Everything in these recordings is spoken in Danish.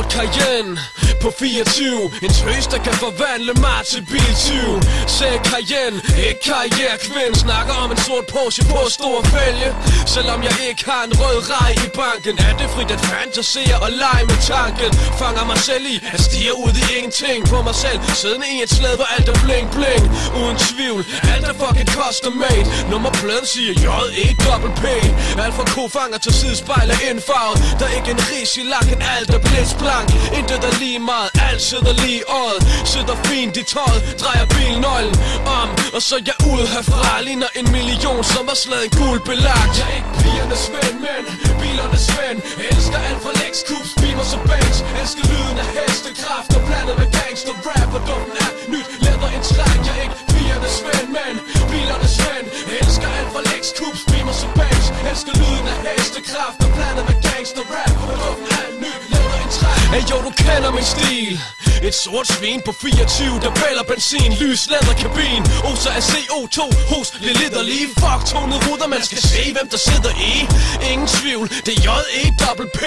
sort Cayenne på 24. En tøs, der kan forvandle mig til biltyv. Sagde Cayenne, ikke karrierekvinde. Snakker om en sort Porsche på stor fælge. Selvom jeg ikke har en rød rej i banken, er det frit at fantasere og lege med tanken. Fanger mig selv i at stige ud i ingenting. På mig selv, siddende i et slæde, hvor alt er bling bling. Uden tvivl, alt er fucking custom made. Nummerpladen siger J-E-P-P. Alt fra kofanger til sidespejl er indfarvet. Der er ikke en ris i lakken, alt er blitzblank. Intet er lige meget, alt sidder lige i øjet. Sidder fint i tøjet, drejer bilnøglen om. Og så jeg ud herfra, ligner en million, som har slået en guld belagt. Jeg er ikke pigernes ven, men bilernes ven. Elsker alt fra Lex, Coops, Beamers og Banks. Elsker lyden af hestekraft og blandet med gangster rap. Og duften er nyt, læder en træk. Jeg er ikke pigernes ven, men bilernes ven. Elsker alt fra Lex, Coops, Beamers og Banks. Elsker lyden af hestekraft og blandet med gangster rap. Og duften er nyt, læder en træk. Hey jo, du kender min stil. Et sort svin på 24, der bæller benzin. Lys, læderkabin, oser af CO2 hos lille fuck tonet ruder, man skal se hvem der sidder i. Ingen tvivl, det er J-E-P-P.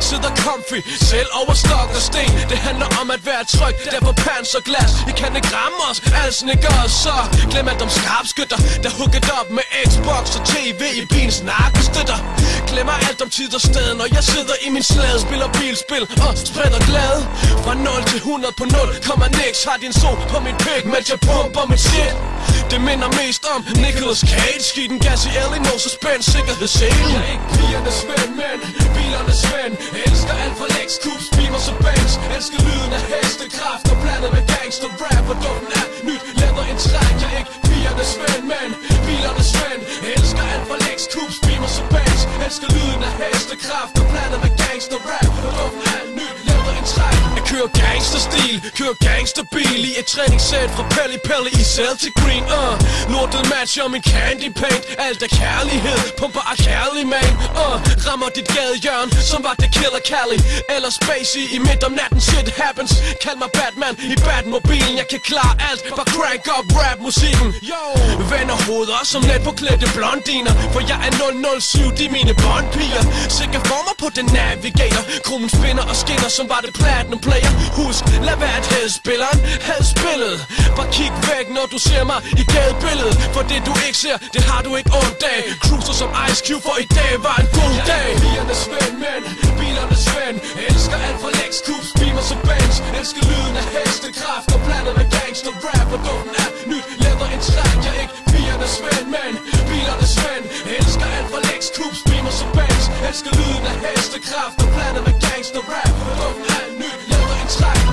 Sidder comfy, selv over stok og sten. Det handler om at være tryg, derfor panserglas. I kan ikke ramme os, alsen ikke os. Så glem alt om skarpskytter, der hugget op med Xbox og TV i bilens nakkestøtter. Glemmer alt om tid og sted, når jeg sidder i min slæde. Spiller bilspil og spreder glade. Fra 0 til 100 på 0, kommer niks. Har din sol på mit pik, mens jeg pumper mit shit. Det minder mest om Nicolas Cage. Giv den gas i alley, no suspense, sikkerhedsselen. Jeg er ikke pigernes ven, men bilernes ven. Elsker alt fra Lex, Coops, Beamers og Banks. Elsker lyden af hestekraft og blandet med gangster rap. Og duften er nyt, læder en træk. Jeg er ikke pigernes ven, men bilernes ven. Elsker alt fra Lex, Coops, Beamers og Banks. Elsker lyden af hestekraft og blandet med gangster rap. Og duften er nyt, læder en træk. Jeg kører gangsterstil, kører gangsterbil i et træningssæt fra Pelly i Celtic Green. Lortet matcher min candy paint. Alt er kærlighed, pumper af kærlig man. Rammer dit gadehjørn, som var det Killer Cali eller Spacey i midt om natten. Shit happens, kald mig Batman i Batmobilen. Jeg kan klare alt, bare crank up rap musikken. Vender hoveder som let på klædte blondiner. For jeg er 007, de mine bondpiger. Sikker former på den navigator. Krummen spinner og skinner, som var det platinum player. Husk, lad være at hadspilleren havde spillet. Bare kig væk, når du ser mig i gadebilledet. For det du ikke ser, det har du ikke ondt af. Cruiser som Ice Cube, for i dag var en god dag. Jeg er pigernes ven, men bilernes ven. Elsker alt fra Lex, Coops, Beamers og Banks. Elsker lyden af hestekraft og blandet med gangster rap. Og duften er nyt, læder en træk. Jeg er ikke pigernes ven, men bilernes ven. Elsker alt fra Lex, Coops, Beamers og Banks. Elsker lyden af hestekraft og blandet med gangster rap. Og duften er nyt, læder en træk.